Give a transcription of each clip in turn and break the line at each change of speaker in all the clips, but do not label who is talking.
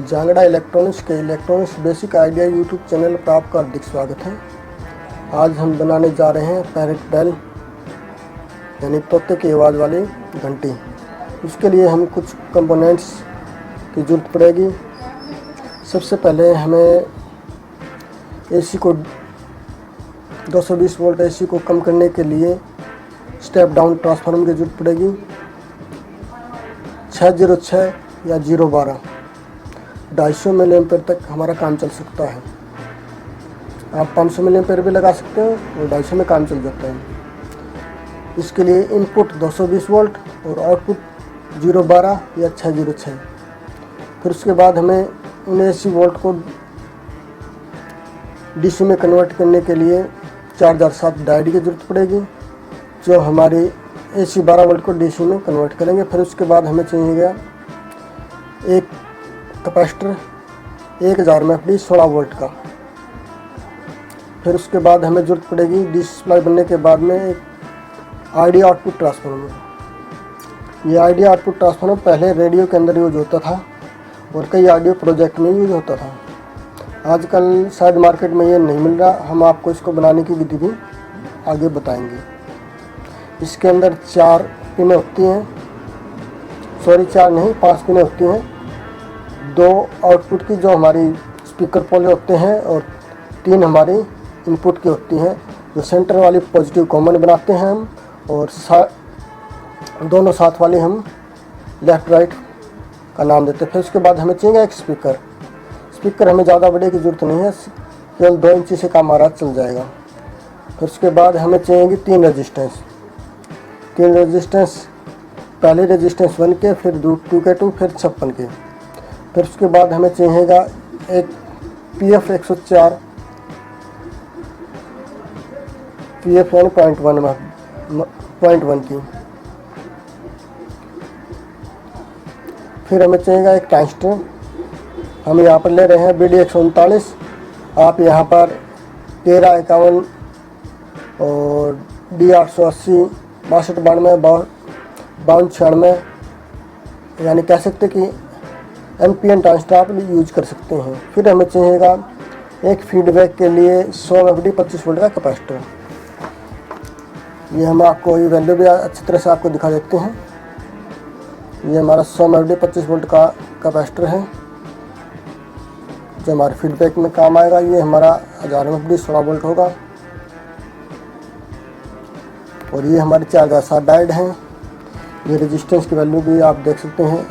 Jangra electronics के electronics basic idea YouTube channel पर आपका हार्दिक स्वागत है। आज हम बनाने जा रहे हैं पैरेट बेल यानी तोते की आवाज़ वाली घंटी। उसके लिए हम कुछ कंपोनेंट्स की ज़रूरत पड़ेगी। सबसे पहले हमें एसी को 220 वोल्ट एसी को कम करने के लिए स्टेप डाउन ट्रांसफार्मर की ज़रूरत पड़ेगी। 606 या 012 250 मिली एम्पेयर तक हमारा काम चल सकता है। आप 500 मिली एम्पेयर भी लगा सकते हो और 250 में काम चल जाता है। इसके लिए इनपुट 220 वोल्ट और आउटपुट 012 या 606। फिर उसके बाद हमें 79 वोल्ट को डीसी में कन्वर्ट करने के लिए 4007 डायोड की ज़रूरत पड़ेगी, जो हमारी एसी 12 वोल्ट को डीसी में कन्वर्ट करेंगे। फिर उसके बाद हमें चाहिएगा एक कैपेसिटर 1000 mAh 16 वोल्ट का। फिर उसके बाद हमें ज़रूरत पड़ेगी डीसी सप्लाई बनने के बाद में एक आइडिया आउटपुट ट्रांसफार्मर। ये आइडिया आउटपुट ट्रांसफार्मर पहले रेडियो के अंदर यूज होता था और कई ऑडियो प्रोजेक्ट में यूज होता था। आजकल शायद मार्केट में ये नहीं मिल रहा। हम आपको इसको बनाने की विधि भी आगे बताएंगे। इसके अंदर 4 पिनें होती हैं, 4 नहीं 5 पिनें होती हैं। 2 आउटपुट की जो हमारी स्पीकर पोल होते हैं और 3 हमारी इनपुट की होती हैं, जो सेंटर वाली पॉजिटिव कॉमन बनाते हैं हम, और दोनों साथ वाली हम लेफ़्ट राइट का नाम देते हैं। फिर उसके बाद हमें चाहिए एक स्पीकर हमें ज़्यादा बड़े की ज़रूरत नहीं है, केवल 2 इंची से काम हमारा चल जाएगा। फिर उसके बाद हमें चाहिएगी 3 रेजिस्टेंस, पहले रेजिस्टेंस 1 के, फिर 2 के 2, फिर 56 के। फिर उसके बाद हमें चाहिएगा एक PF 104 PF यानी 0.1 की। फिर हमें चाहिएगा एक ट्रांजिस्टर। हम यहाँ पर ले रहे हैं BD 139। आप यहाँ पर 1351 और D 880 62 92 96 यानी कह सकते कि NPN ट्रांजिस्टर आप यूज कर सकते हैं। फिर हमें चाहिएगा एक फीडबैक के लिए 100 FD 25 वोल्ट का कैपेसिटर। ये हम आपको ये वैल्यू भी अच्छी तरह से आपको दिखा देते हैं। ये हमारा 100 FD 25 वोल्ट का कैपेसिटर है, जो हमारे फीडबैक में काम आएगा। ये हमारा 1000 FD 16 वोल्ट होगा। और ये हमारे 4007 डायोड हैं। ये रेजिस्टेंस की वैल्यू भी आप देख सकते हैं।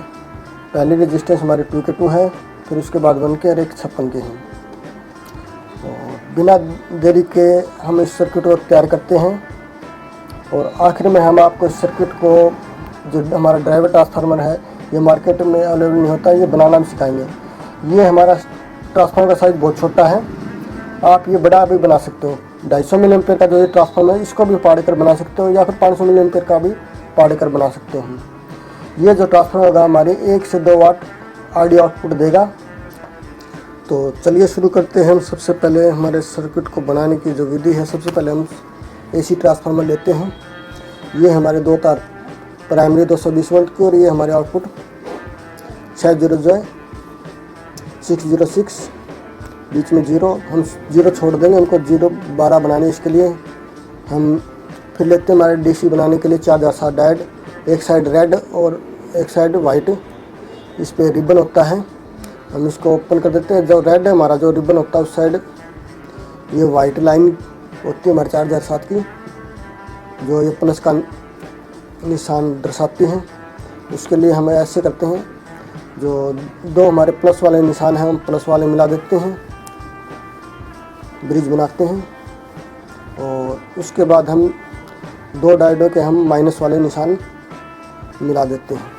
पहली रेजिस्टेंस हमारे 2 के 2 है, फिर उसके बाद 1 के और एक 56 के हैं। और बिना देरी के हम इस सर्किट को तैयार करते हैं। और आखिर में हम आपको इस सर्किट को, जो हमारा ड्राइवर ट्रांसफार्मर है, ये मार्केट में अवेलेबल नहीं होता, ये बनाना भी सिखाएंगे। ये हमारा ट्रांसफार्मर का साइज़ बहुत छोटा है, आप ये बड़ा भी बना सकते हो। 250 मिली एम्पेयर का जो ये ट्रांसफार्मर है, इसको भी पाड़ कर बना सकते हो, या फिर 500 मिली एम्पेयर का भी पाड़ कर बना सकते हो। ये जो ट्रांसफार्मर होगा हमारी 1 से 2 वाट ऑडियो आउटपुट देगा। तो चलिए शुरू करते हैं। हम सबसे पहले हमारे सर्किट को बनाने की जो विधि है, सबसे पहले हम एसी ट्रांसफार्मर लेते हैं। ये हमारे 2 तार प्राइमरी 220 वोल्ट की, और ये हमारे आउटपुट 606 बीच में 0, हम 0 छोड़ देंगे, उनको 012 बनाने। इसके लिए हम फिर लेते हैं हमारे डीसी बनाने के लिए 4007 डायोड, एक साइड रेड और एक साइड वाइट। इस पे रिबन होता है, हम इसको ओपन कर देते हैं। जो रेड है हमारा जो रिबन होता है उस साइड, ये वाइट लाइन होती है हमारे 4007 की, जो ये प्लस का निशान दर्शाती हैं। इसके लिए हम ऐसे करते हैं, जो 2 हमारे प्लस वाले निशान हैं हम प्लस वाले मिला देते हैं, ब्रिज बनाते हैं। और उसके बाद हम 2 डायोडों के हम माइनस वाले निशान मिला देते हैं।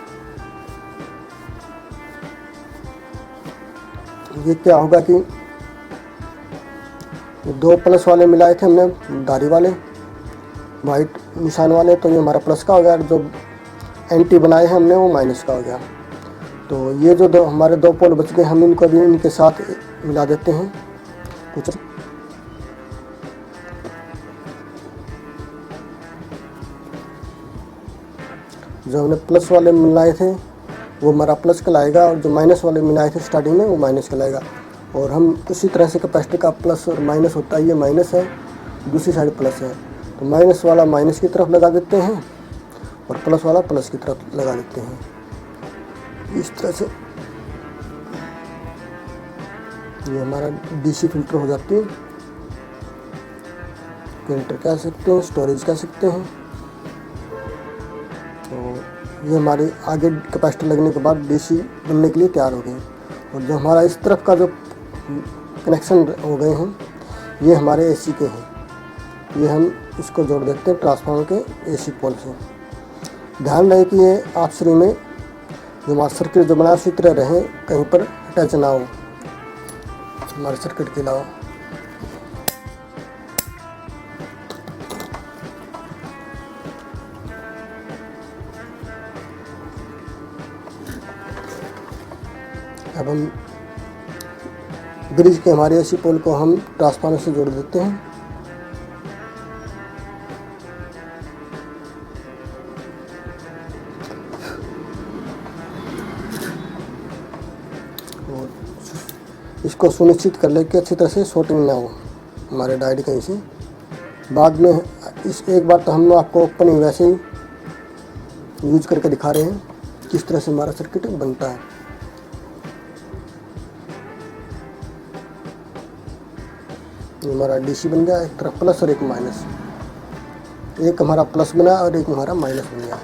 ये क्या होगा कि 2 प्लस वाले मिलाए थे हमने, धारी वाले वाइट निशान वाले, तो ये हमारा प्लस का हो गया। जो एंटी बनाए हैं हमने वो माइनस का हो गया। तो ये जो हमारे 2 पोल बच गए, हम इनको भी इनके साथ मिला देते हैं कुछ। जो हमने प्लस वाले मिलाए थे वो हमारा प्लस कहलाएगा, और जो माइनस वाले मिलाए थे स्टार्टिंग में वो माइनस कहलाएगा। और हम उसी तरह से कैपेसिटर का प्लस और माइनस होता है, ये माइनस है, दूसरी साइड प्लस है, तो माइनस वाला माइनस की तरफ लगा देते हैं और प्लस वाला प्लस की तरफ लगा देते हैं। इस तरह से ये हमारा डीसी फिल्टर हो जाती है। फिल्टर कह सकते हैं, स्टोरेज कह सकते हैं। तो ये हमारे आगे कैपेसिटर लगने के बाद डीसी बनने के लिए तैयार हो गए। और जो हमारा इस तरफ का जो कनेक्शन हो गए हैं ये हमारे एसी के हैं। ये हम इसको जोड़ देते हैं ट्रांसफार्मर के एसी पोल से। ध्यान रहे कि ये आपसरी में जो हमारा सर्किट जो बना उसी तरह रहे, कहीं पर अटैच ना हो हमारे सर्किट के अलावा। अब हम ब्रिज के हमारे एसी पोल को हम ट्रांसफार्मर से जोड़ देते हैं। और इसको सुनिश्चित कर ले कि अच्छी तरह से शॉर्टिंग ना हो हमारे डायोड कहीं से। बाद में इस एक बार तो हम आपको ओपन ही वैसे ही यूज करके दिखा रहे हैं किस तरह से हमारा सर्किट बनता है। हमारा डीसी बन गया, एक तरफ प्लस और एक माइनस। एक हमारा प्लस बना और एक हमारा माइनस बन गया।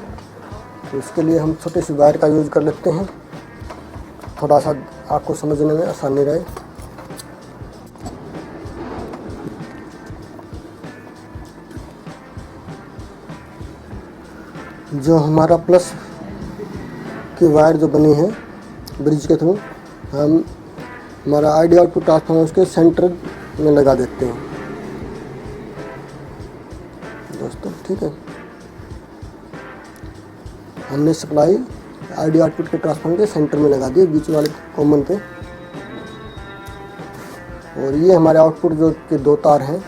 तो इसके लिए हम छोटे से वायर का यूज़ कर लेते हैं, थोड़ा सा आपको समझने में आसानी रहे। जो हमारा प्लस की वायर जो बनी है ब्रिज के थ्रू, हम हमारा आइडियल आउटपुट ट्रांसफार्मर उसके सेंटर में लगा देते हैं दोस्तों। ठीक है, हमने सप्लाई आइडियल आउटपुट के ट्रांसफार्मर के सेंटर में लगा दी, बीच वाले कॉमन पे। और ये हमारे आउटपुट जो के दो तार हैं,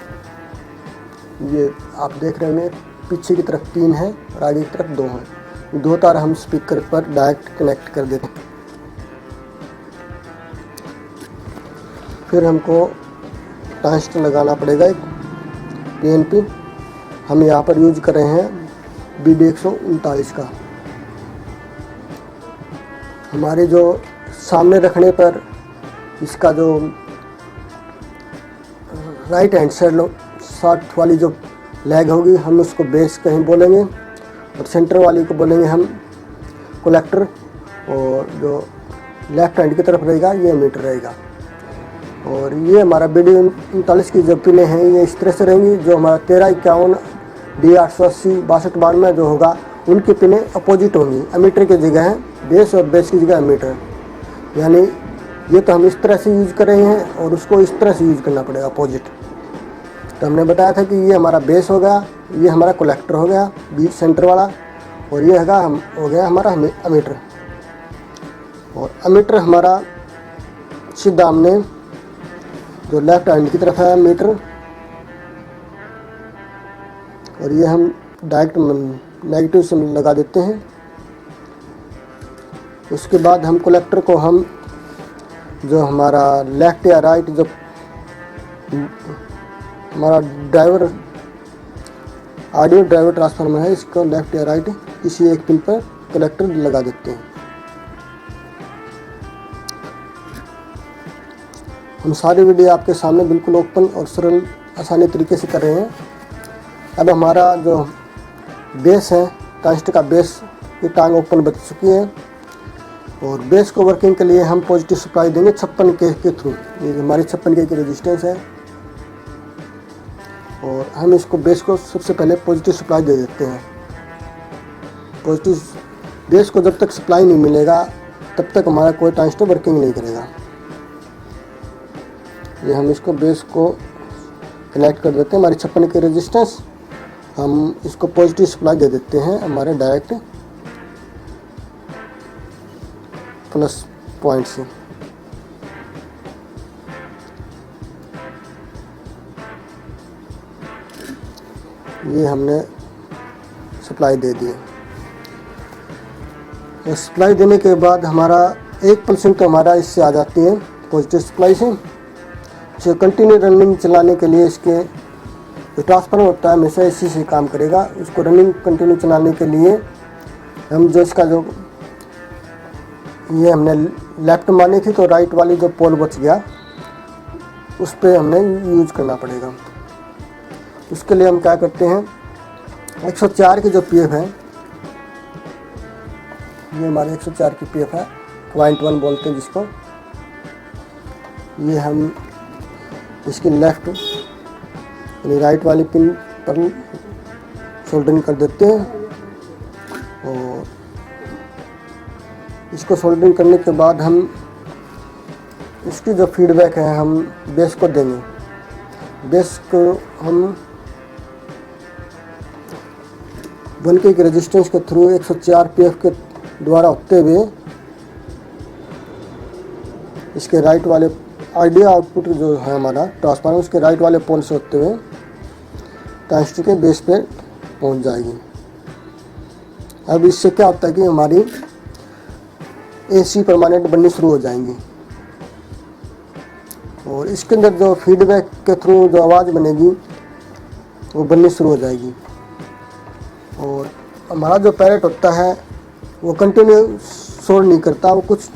ये आप देख रहे हैं, पीछे की तरफ 3 है और आगे की तरफ 2 हैं। 2 तार हम स्पीकर पर डायरेक्ट कनेक्ट कर देते हैं। फिर हमको ट्रांजिस्टर लगाना पड़ेगा एक पीएनपी। हम यहाँ पर यूज कर रहे हैं BD 139 का। हमारे जो सामने रखने पर इसका जो राइट हैंड साइड वाली जो लैग होगी, हम उसको बेस कहीं बोलेंगे, और सेंटर वाली को बोलेंगे हम कलेक्टर, और जो लेफ्ट हैंड की तरफ रहेगा ये मीटर रहेगा। और ये हमारा BD 39 की जो पिनें हैं ये इस तरह से रहेंगी। जो हमारा 1351 D 880 6292 जो होगा, उनकी पिनें अपोजिट होंगी। एमीटर की जगह है बेस और बेस की जगह एमीटर। यानी ये तो हम इस तरह से यूज़ कर रहे हैं और उसको इस तरह से यूज़ करना पड़ेगा अपोजिट। तो हमने बताया था कि ये हमारा बेस हो गया, ये हमारा कलेक्टर हो गया बीच सेंटर वाला, और ये हो गया हमारा एमीटर। और एमीटर हमारा सीधा हमने जो लेफ्ट हैंड की तरफ है मीटर, और ये हम डायरेक्ट नेगेटिव से लगा देते हैं। उसके बाद हम कलेक्टर को हम जो हमारा लेफ्ट या राइट जो हमारा ड्राइवर ऑडियो ड्राइवर ट्रांसफार्मर है, इसको लेफ्ट या राइट किसी एक पिन पर कलेक्टर लगा देते हैं। हम सारी वीडियो आपके सामने बिल्कुल ओपन और सरल आसानी तरीके से कर रहे हैं। अब हमारा जो बेस है, ट्रांजिस्टर का बेस की टांग ओपन बच चुकी है, और बेस को वर्किंग के लिए हम पॉजिटिव सप्लाई देंगे 56K के थ्रू। ये हमारी 56K की रेजिस्टेंस है, और हम इसको बेस को सबसे पहले पॉजिटिव सप्लाई दे देते हैं। पॉजिटिव बेस को जब तक सप्लाई नहीं मिलेगा तब तक हमारा कोई ट्रांजिस्टर वर्किंग नहीं करेगा। ये हम इसको बेस को कनेक्ट कर देते हैं, हमारी 56 की रेजिस्टेंस, हम इसको पॉजिटिव सप्लाई दे देते हैं हमारे डायरेक्ट प्लस पॉइंट से। ये हमने सप्लाई दे दी। तो सप्लाई देने के बाद हमारा 1% तो हमारा इससे आ जाती है पॉजिटिव सप्लाई से। जो कंटिन्यू रनिंग चलाने के लिए इसके जो ट्रांसफार्मर होता है हमेशा इसी से काम करेगा। उसको रनिंग कंटिन्यू चलाने के लिए हम जो इसका जो ये हमने लेफ्ट मानी थी तो राइट वाली जो पोल बच गया उस पर हमने यूज करना पड़ेगा। उसके लिए हम क्या करते हैं 104 की जो पीएफ है, ये हमारे 104 की पीएफ है, 0.1 बोलते हैं जिसको। ये हम इसकी लेफ्ट यानी राइट वाली पिन पर सोल्डरिंग कर देते हैं और इसको सोल्डरिंग करने के बाद हम इसकी जो फीडबैक है हम बेस को देंगे। बेस को हम 1 के रेजिस्टेंस के थ्रू 104 पीएफ के द्वारा होते हुए इसके राइट वाले आइडिया आउटपुट जो है हमारा ट्रांसफार्मर उसके राइट वाले पोल से होते हुए ट्रांजिस्टर के बेस पे पहुंच जाएगी। अब इससे क्या होता है कि हमारी एसी परमानेंट बननी शुरू हो जाएंगी और इसके अंदर जो फीडबैक के थ्रू जो आवाज़ बनेगी वो बननी शुरू हो जाएगी। और हमारा जो पैरेट होता है वो कंटिन्यू शोर नहीं करता, वो कुछ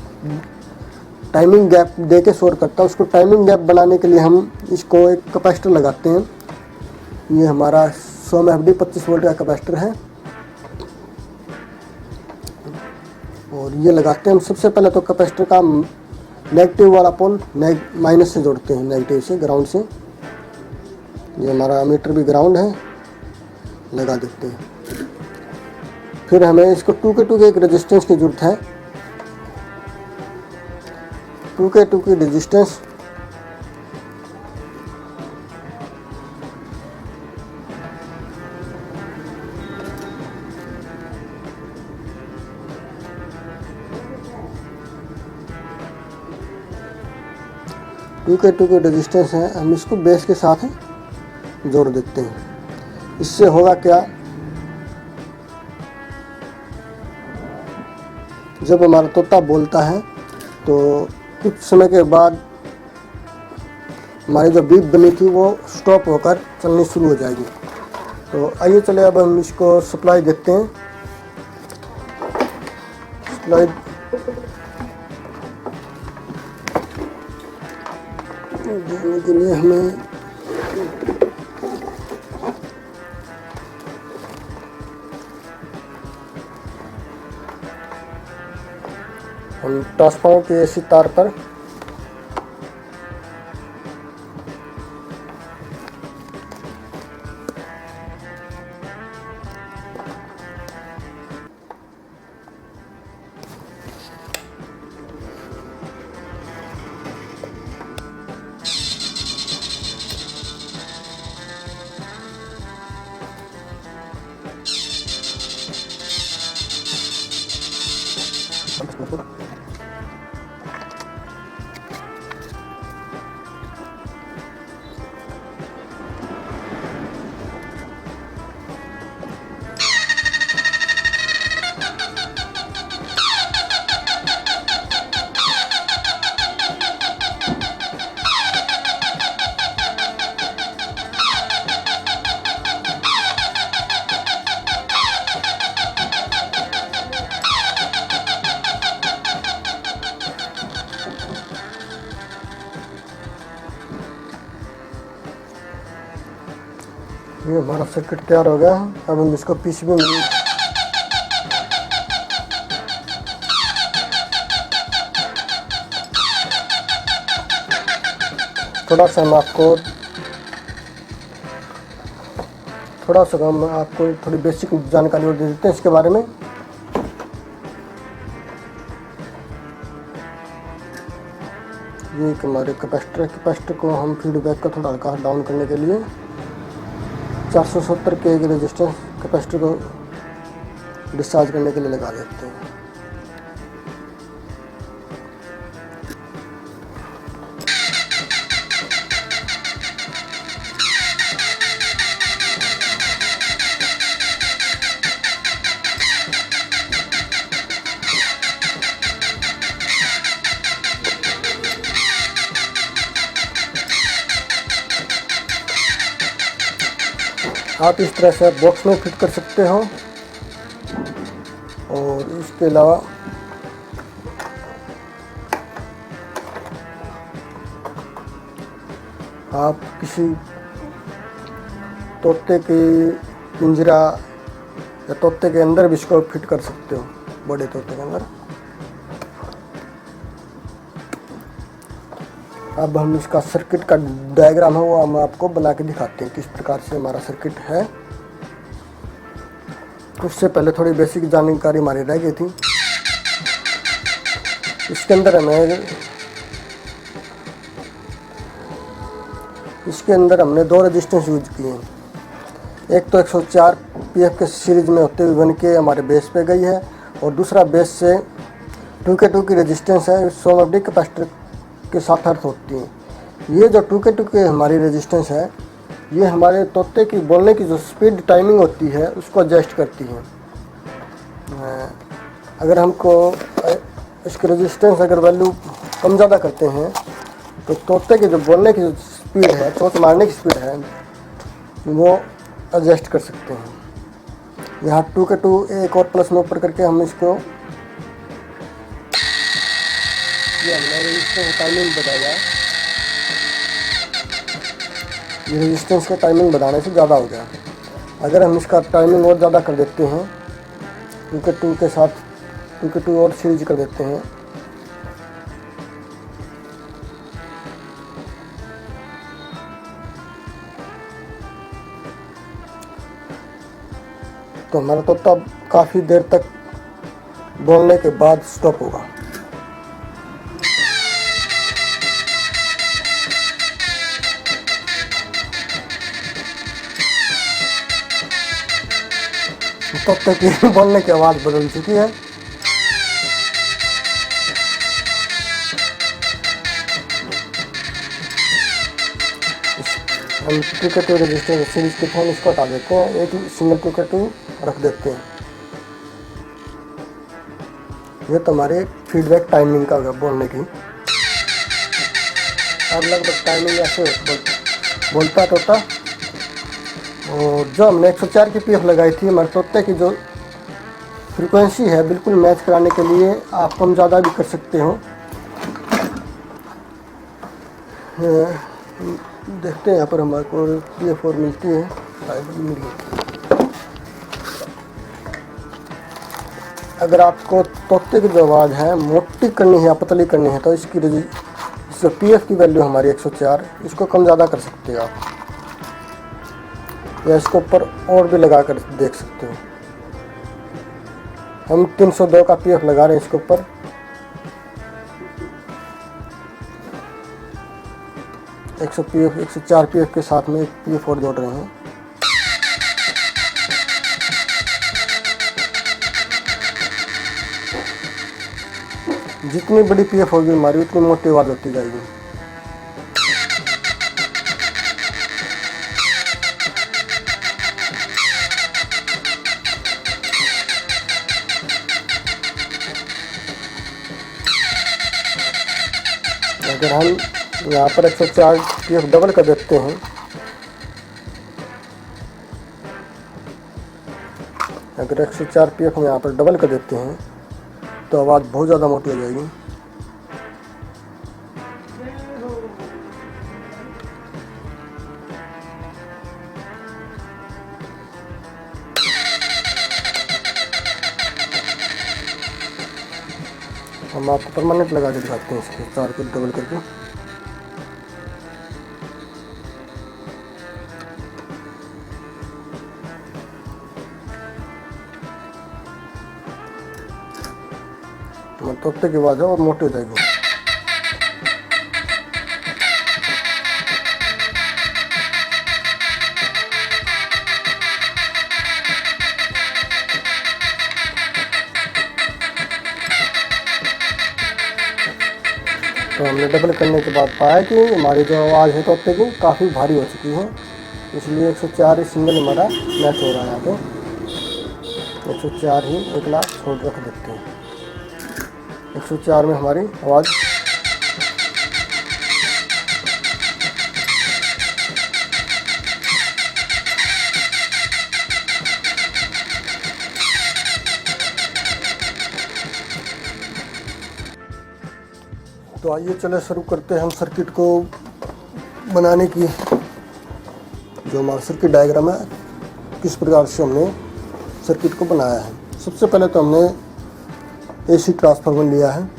टाइमिंग गैप दे के शोर करता है। उसको टाइमिंग गैप बनाने के लिए हम इसको एक कैपेसिटर लगाते हैं। ये हमारा 100 एफडी 25 वोल्ट का कैपेसिटर है और ये लगाते हैं हम। सबसे पहले तो कैपेसिटर का नेगेटिव वाला पोल माइनस से जोड़ते हैं, नेगेटिव से ग्राउंड से। ये हमारा मीटर भी ग्राउंड है, लगा देते हैं। फिर हमें इसको 2K एक रेजिस्टेंस की जरूरत है। 2K की रेजिस्टेंस की रेजिस्टेंस है, हम इसको बेस के साथ जोड़ देते हैं। इससे होगा क्या, जब हमारा तोता बोलता है तो कुछ समय के बाद हमारी जो बीप बनी थी वो स्टॉप होकर चलनी शुरू हो जाएगी। तो आइए चले अब हम इसको सप्लाई देते हैं। सप्लाई देने के लिए हमें हम ट्रांसफार्मर के एसी तार पर ये हमारा सर्किट तैयार हो गया। अब हम इसको पीसीबी में थोड़ा सा हम आपको थोड़ी बेसिक जानकारी और दे देते हैं इसके बारे में। ये हमारे कैपेसिटर को हम फीडबैक को थोड़ा हल्का डाउन करने के लिए 470 के रेजिस्टेंस कैपेसिटर को डिस्चार्ज करने के लिए लगा देते हैं। आप इस तरह से बॉक्स में फिट कर सकते हो। और इसके अलावा आप किसी तोते की पिंजरा या तोते के अंदर भी इसको फिट कर सकते हो, बड़े तोते के अंदर। अब हम इसका सर्किट का डायग्राम है वो हम आपको बना के दिखाते हैं किस प्रकार से हमारा सर्किट है। उससे पहले थोड़ी बेसिक जानकारी हमारी रह गई थी। इसके अंदर हमने 2 रेजिस्टेंस यूज किए हैं। एक तो 104 पीएफ के सीरीज में होते हुए बन के हमारे बेस पे गई है, और दूसरा बेस से 2K2 की रेजिस्टेंस है 100 MD कैपेसिटर के साथ अर्थ होती है। ये जो 2K2 की हमारी रेजिस्टेंस है, ये हमारे तोते की बोलने की जो स्पीड टाइमिंग होती है उसको एडजस्ट करती है। अगर हमको इसकी रेजिस्टेंस अगर वैल्यू कम ज़्यादा करते हैं तो तोते की जो बोलने की जो स्पीड है, चोंच मारने की स्पीड है, वो एडजस्ट कर सकते हैं। यहाँ 2K2 एक और प्लस में ऊपर करके हम इसको ये हमने रेजिस्टेंस टाइमिंग बताया। ये रेजिस्टेंस का टाइमिंग बढ़ाने से ज़्यादा हो गया। अगर हम इसका टाइमिंग और ज़्यादा कर देते हैं, 2K2 के साथ 2K2 और सीरीज कर देते हैं, तो हमारा तोता काफ़ी देर तक बोलने के बाद स्टॉप होगा। तोते की बोलने की आवाज़ बदल चुकी है। हम 2K2 रजिस्टर सीरीज के फोन इसको हटा देते हैं, एक सिंगल 2K2 रख देते हैं। ये तो हमारे फीडबैक टाइमिंग का होगा बोलने की। अब लगभग टाइमिंग ऐसे बोलता तोता। और जो हमने 104 की पीएफ लगाई थी, हमारे तोते की जो फ्रीक्वेंसी है बिल्कुल मैच कराने के लिए आप कम ज़्यादा भी कर सकते हो। देखते हैं यहाँ पर हमारे को पीएफ और मिलती है, शायद मिली। अगर आपको तोते की जो आवाज़ है मोटी करनी है या पतली करनी है तो इसकी पीएफ की वैल्यू हमारी 104, इसको कम ज़्यादा कर सकते हो आप, या इसके ऊपर और भी लगा कर देख सकते हो। हम 302 का पीएफ लगा रहे हैं इसके ऊपर। पीएफ 104 पीएफ के साथ में एक पीएफ और जोड़ रहे हैं। जितनी बड़ी पीएफ होगी हमारी उतनी मोटी आवाज़ होती जाएगी। अगर हम यहाँ पर 104 पीएफ डबल कर देते हैं, अगर 104 पीएफ हम यहाँ पर डबल कर देते हैं तो आवाज़ बहुत ज़्यादा मोटी हो जाएगी। हम आपको परमानेंट लगा के दिखाते हैं इसके 4 को डबल करके। तोते की आवाज़ है और मोटी हो जाएगी। तो हमने डबल करने के बाद पाया कि हमारी जो आवाज़ है तोते की काफ़ी भारी हो चुकी है, इसलिए 104 सिंगल हमारा मैच हो रहा है। यहाँ पे 104 ही अगला छोड़ रख देते हैं। 104 में हमारी आवाज़ तो आइए चले शुरू करते हैं हम सर्किट को बनाने की। जो हमारा सर्किट डायग्राम है किस प्रकार से हमने सर्किट को बनाया है। सबसे पहले तो हमने एसी ट्रांसफार्मर लिया है।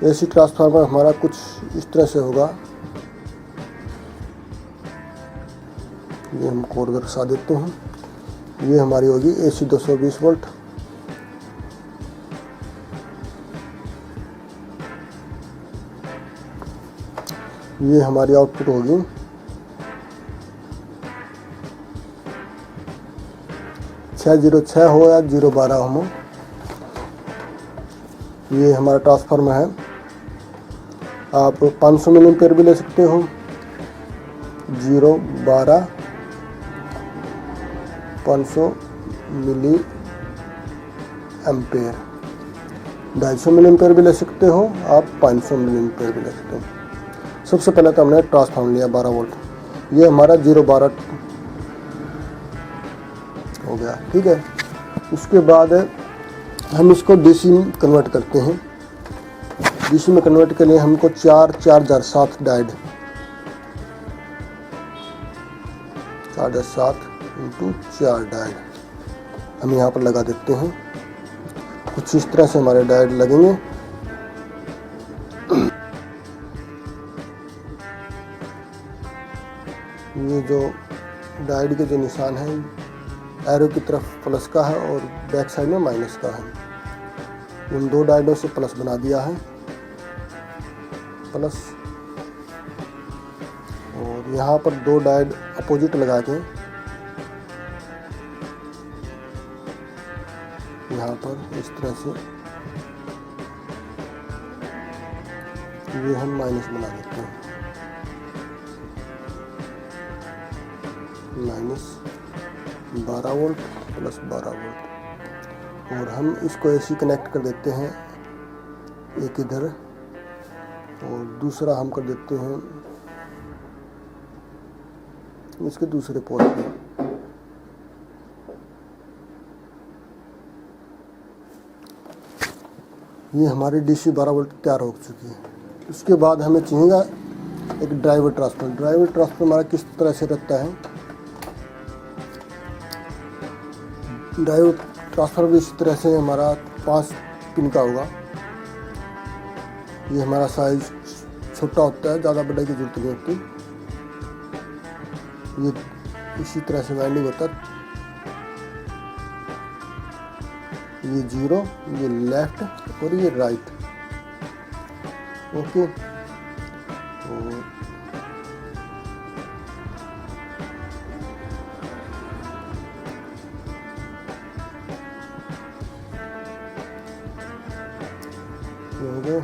एसी ट्रांसफार्मर हमारा कुछ इस तरह से होगा। ये हम कोड दर्शा देते हैं। ये हमारी होगी एसी 220 वोल्ट। ये हमारी आउटपुट होगी 606 हो या 012 हो। ये हमारा ट्रांसफार्मर है। आप 500 मिली एम्पेयर भी ले सकते हो। 012 500 मिली एम्पेयर। 250 मिली एम्पेयर भी ले सकते हो आप। 500 मिली एम्पेयर भी ले सकते हो। सबसे पहले तो हमने ट्रांसफार्मर लिया 12 वोल्ट। ये हमारा 012 हो गया, ठीक है। उसके बाद हम इसको डीसी में कन्वर्ट करते हैं। डीसी में कन्वर्ट के लिए हमको 4/7 डायोड 4/7 × 4 डायोड हम यहाँ पर लगा देते हैं। कुछ इस तरह से हमारे डायोड लगेंगे। ये जो डायोड के जो निशान है एरो की तरफ प्लस का है और बैक साइड में माइनस का है। इन दो डायोडों से प्लस बना दिया है, प्लस। और यहाँ पर दो डायोड अपोजिट लगा के यहाँ पर इस तरह से ये हम माइनस बना देते हैं। -12 वोल्ट प्लस 12 वोल्ट। और हम इसको ऐसे कनेक्ट कर देते हैं, एक इधर और दूसरा हम कर देते हैं इसके दूसरे पोर्ट पे। ये हमारी डीसी 12 वोल्ट तैयार हो चुकी है। उसके बाद हमें चाहिएगा एक ड्राइवर ट्रांसफार्मर। ड्राइवर ट्रांसफार्मर हमारा किस तरह से रहता है। ड्राइवर ट्रांसफार्मर इस तरह से हमारा 5 पिन का होगा। ये हमारा साइज छोटा होता है, ज़्यादा बड़े की जरूरत नहीं होती। ये इसी तरह से वाइंडिंग होता है। ये 0, ये लेफ्ट और ये राइट, ओके। और हो गया।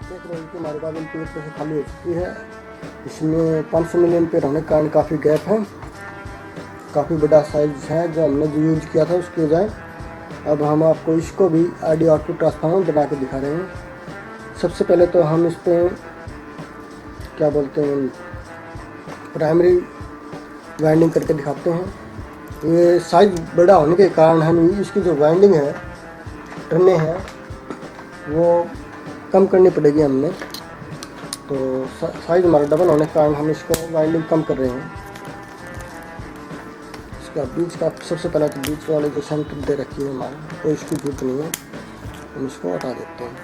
देख रहे हैं कि हमारे पास एम्पीयर से खाली हो चुकी है। इसमें 500 मिली एम्पीयर होने के कारण काफ़ी गैप है, काफ़ी बड़ा साइज है जो हमने जो यूज किया था उसके बजाय। अब हम आपको इसको भी आईडी आउटपुट ट्रांसफार्मर बना के दिखा रहे हैं। सबसे पहले तो हम इस पर क्या बोलते हैं प्राइमरी वाइंडिंग करके दिखाते हैं। ये साइज बड़ा होने के कारण हम इसकी जो वाइंडिंग है टर्ने हैं वो कम करनी पड़ेगी हमने, तो साइज हमारा डबल होने के कारण हम इसको वाइंडिंग कम कर रहे हैं। इसका बीच का सबसे पहले तो बीच वाले जो सेंटर दे रखी है हमारी तो इसकी जरूरत नहीं है, हम इसको हटा देते हैं।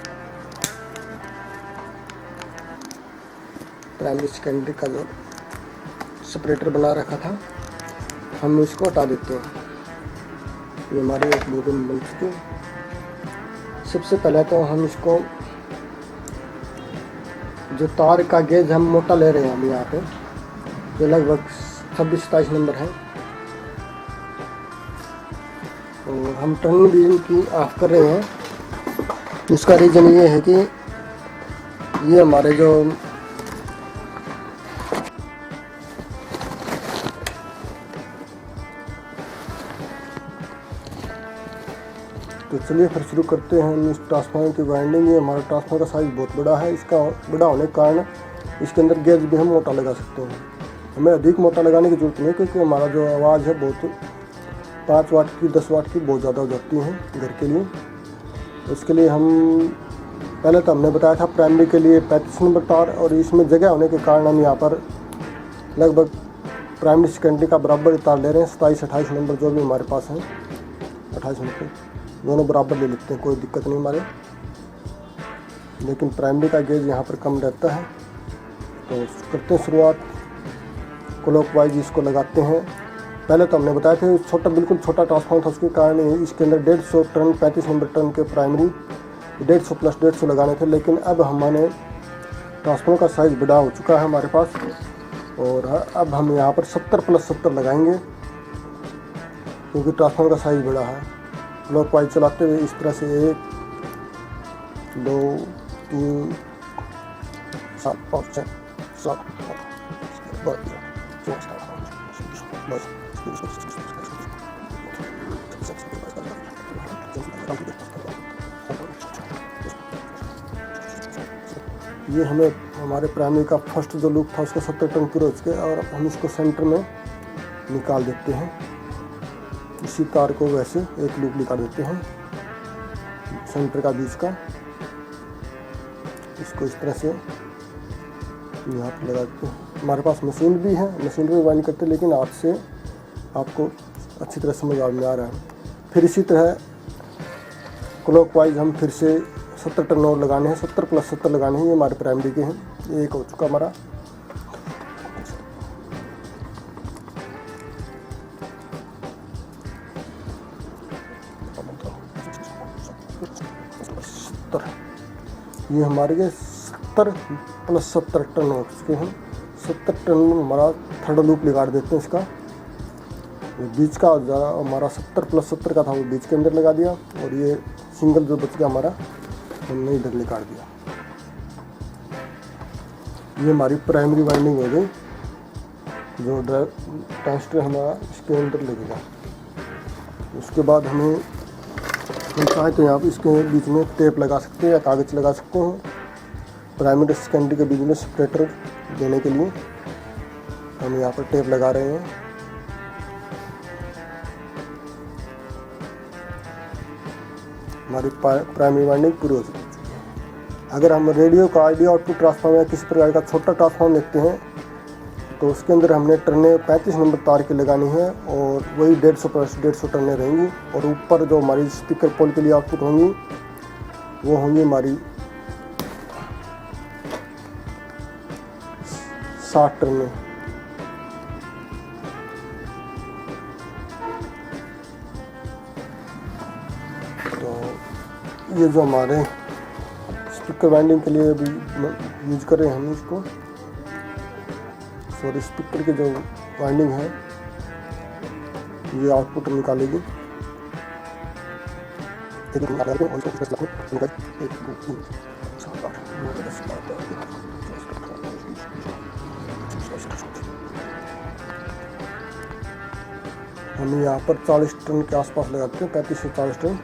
प्राइमरी सेकेंडरी का जो सेपरेटर बना रखा था हम इसको हटा देते हैं। ये हमारी एक बोतल बन चुकी है। सबसे पहले तो हम इसको जो तार का गेज हम मोटा ले रहे हैं हम यहाँ पे जो लगभग 26-27 नंबर है, और हम टर्न भी इनकी ऑफ कर रहे हैं। इसका रीज़न ये है कि ये हमारे जो तो चलिए फिर शुरू करते हैं हम इस ट्रांसफार्मर की वाइंडिंग। ये हमारा ट्रांसफार्मर का साइज़ बहुत बड़ा है, इसका बड़ा होने के कारण इसके अंदर गेज भी हम मोटा लगा सकते हैं। हमें अधिक मोटा लगाने की ज़रूरत नहीं, क्योंकि हमारा जो आवाज़ है बहुत 5 वाट की 10 वाट की बहुत ज़्यादा हो जाती है घर के लिए। उसके लिए हम पहले तो हमने बताया था प्राइमरी के लिए 35 नंबर तार, और इसमें जगह होने के कारण हम यहाँ पर लगभग प्राइमरी सेकेंडरी का बराबर तार ले रहे हैं। 27-28 नंबर जो भी हमारे पास है 28 नंबर दोनों बराबर ले लेते हैं, कोई दिक्कत नहीं हमारे। लेकिन प्राइमरी का गेज यहाँ पर कम रहता है, तो करते हैं शुरुआत। क्लॉकवाइज इसको लगाते हैं। पहले तो हमने बताया था छोटा बिल्कुल छोटा ट्रांसफार्मर था, उसके कारण इसके अंदर 150 टर्न 35 नंबर टर्न के प्राइमरी 150 प्लस 150 लगाने थे। लेकिन अब हमारे ट्रांसफार्मर का साइज़ बड़ा हो चुका है हमारे पास, और अब हम यहाँ पर 70 प्लस 70 लगाएंगे, क्योंकि ट्रांसफार्मर का साइज़ बड़ा है। क्लॉकवाइज चलाते हुए इस तरह से 1 2 3 4 5 6 7 ये हमें हमारे प्राइमरी का फर्स्ट जो लूप था उसका 70 टर्न पूरा हो चुके, और हम इसको सेंटर में निकाल देते हैं। इसी तार को वैसे एक लूप निकाल देते हैं सेंटर का बीच का, इसको इस तरह से यहाँ पर लगा देते हैं। हमारे पास मशीन भी है, मशीन पे वाइंड करते हैं, लेकिन हाथ से आपको अच्छी तरह समझ में आ रहा है। फिर इसी तरह क्लॉकवाइज हम फिर से 70 टर्न और लगाने हैं, 70 प्लस 70 लगाने हैं। ये हमारे प्राइमरी के हैं, ये एक हो चुका हमारा। ये हमारे 70 प्लस 70 टन हो चुके हैं। 70 टन में हमारा थर्ड लूप लगा देते हैं इसका। बीच का हमारा 70 प्लस 70 का था, वो बीच के अंदर लगा दिया, और ये सिंगल जो बच गया हमारा हमने इधर निकाल दिया। ये हमारी प्राइमरी वाइंडिंग हो गई, जो ट्रांजिस्टर हमारा इसके अंदर लगेगा। उसके बाद हम चाहे तो यहाँ पर इसके बीच में टेप लगा सकते हैं या कागज़ लगा सकते हैं, प्राइमरी सेकेंडरी के बीच में सेपरेटर देने के लिए हम यहाँ पर टेप लगा रहे हैं। हमारी प्राइमरी वाइंडिंग पूरी हो चुकी है। अगर हम रेडियो का आइडिया आउटपुट ट्रांसफार्मर या किसी प्रकार का छोटा ट्रांसफार्मर देखते हैं तो उसके अंदर हमने टर्नें 35 नंबर तार की लगानी है, और वही 150 टर्नें रहेंगी, और ऊपर जो हमारी स्पीकर पोल के लिए आउटपुट होंगी वो होंगी हमारी 60 टर्नें। तो ये जो हमारे स्पीकर वाइंडिंग के लिए अभी यूज कर रहे हैं हम इसको, सॉरी स्पीकर की जो वाइंडिंग है ये आउटपुट निकालेगी। हम यहाँ पर 40 टन के आसपास लगाते हैं, 35 से 40 टन।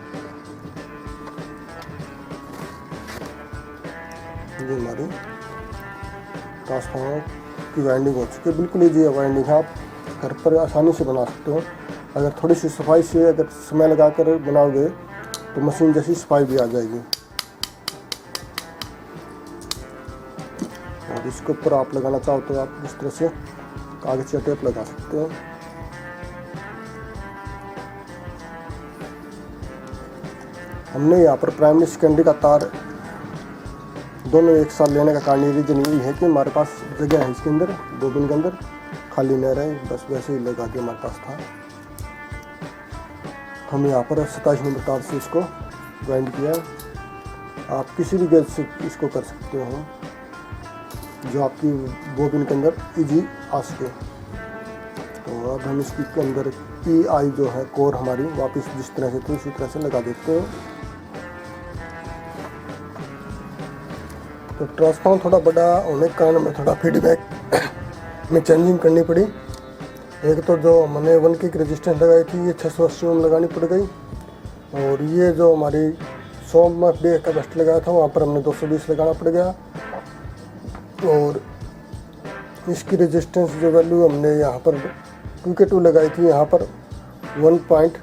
ये हमारी ट्रांसफार्मर की वाइंडिंग हो चुकी है। बिल्कुल ईजी वाइंडिंग है, आप घर पर आसानी से बना सकते हो। अगर थोड़ी सी सफाई से अगर समय लगा कर बनाओगे तो मशीन जैसी सफाई भी आ जाएगी। और इसके ऊपर आप लगाना चाहो तो आप इस तरह से कागज या टेप लगा सकते हो। हमने यहाँ पर प्राइमरी सेकेंडरी का तार दोनों एक साथ लेने का कारण रीजन यही है कि हमारे पास जगह है इसके अंदर, बोबिन के अंदर खाली न रहे, बस वैसे ही लगा के हमारे पास था। हम यहाँ पर 27 नंबर तार से इसको ग्राइंड किया। आप किसी भी गेज से इसको कर सकते हो जो आपकी बोबिन के अंदर इजी आ सके। तो अब हम इसके अंदर PI जो है कोर हमारी वापस जिस तरह से थी उसी तरह से लगा देते हैं। तो ट्रांसफार्मर थोड़ा बड़ा होने के कारण हमें थोड़ा फीडबैक में चेंजिंग करनी पड़ी। एक तो जो हमने 1 की रेजिस्टेंस लगाई थी ये 680 ओम लगानी पड़ गई, और ये जो हमारी 100 ओम का कैपेसिटर लगाया था वहाँ पर हमने 220 लगाना पड़ गया। और इसकी रेजिस्टेंस जो वैल्यू हमने यहाँ पर 2K2 लगाई थी यहाँ पर 1.5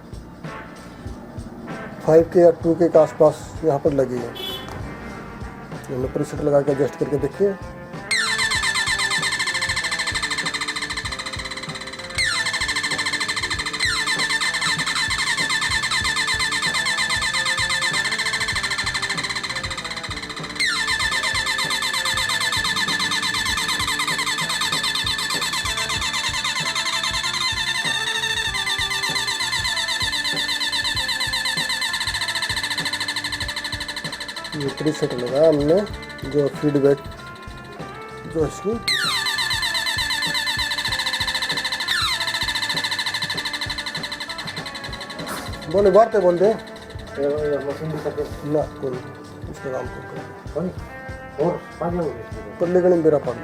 के या 2K के आसपास यहाँ पर लगी है। हमने प्रीसेट लगा के एडजस्ट करके देखिए। ये प्रीसेट लगाया हमने, जो फीडबैक जो इसकी बोले बात बोल दे ना कोई इंस्टाग्राम पर लेकिन मेरा पढ़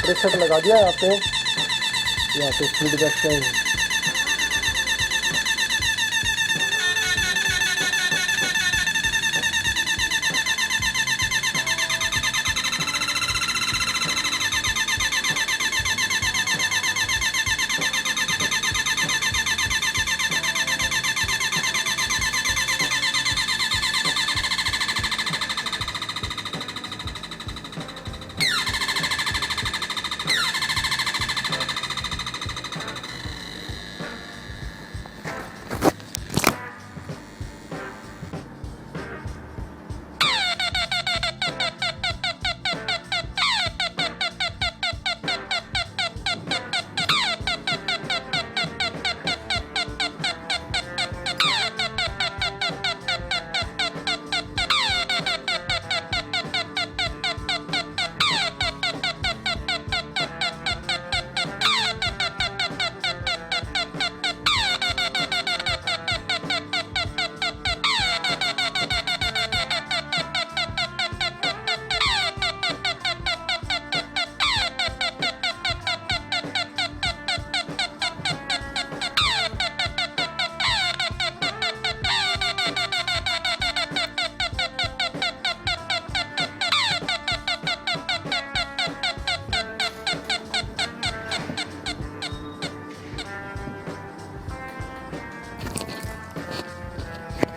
प्रेशर लगा दिया यहाँ पे फीडबैक का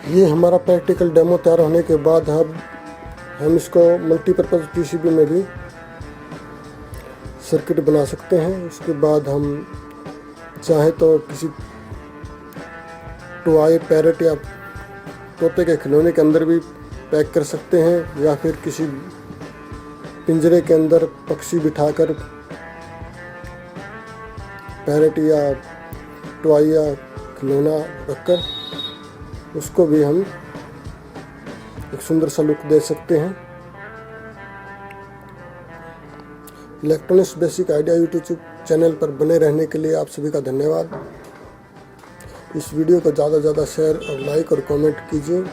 ये हमारा प्रैक्टिकल डेमो तैयार होने के बाद हम इसको मल्टीपर्पज़ पीसीबी में भी सर्किट बना सकते हैं। उसके बाद हम चाहे तो किसी टॉय पैरेट या तोते के खिलौने के अंदर भी पैक कर सकते हैं, या फिर किसी पिंजरे के अंदर पक्षी बिठाकर पैरेट या टॉय या खिलौना रखकर उसको भी हम एक सुंदर सा लुक दे सकते हैं। Electronics basic idea YouTube channel पर बने रहने के लिए आप सभी का धन्यवाद। इस वीडियो को ज़्यादा से ज़्यादा शेयर और लाइक और कमेंट कीजिए।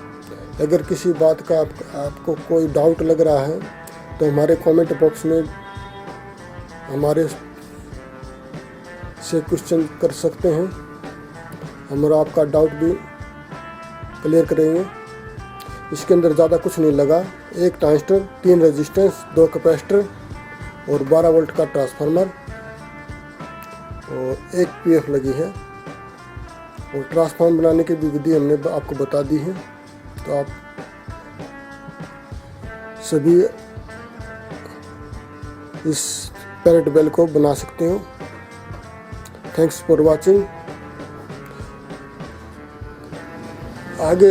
अगर किसी बात का आपको कोई डाउट लग रहा है तो हमारे कमेंट बॉक्स में हमारे से क्वेश्चन कर सकते हैं, हम आपका डाउट भी क्लियर करेंगे। इसके अंदर ज़्यादा कुछ नहीं लगा, एक ट्रांजिस्टर, 3 रेजिस्टेंस, 2 कैपेसिटर और 12 वोल्ट का ट्रांसफार्मर और एक पीएफ लगी है। और ट्रांसफार्मर बनाने की भी विधि हमने आपको बता दी है, तो आप सभी इस पैरेट बेल को बना सकते हो। Thanks for watching. आगे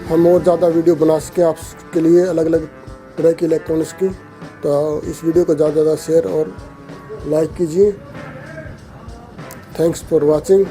हम और ज़्यादा वीडियो बना सकें आपके लिए अलग अलग तरह की इलेक्ट्रॉनिक्स की, तो इस वीडियो को ज़्यादा से ज़्यादा शेयर और लाइक कीजिए। Thanks for watching.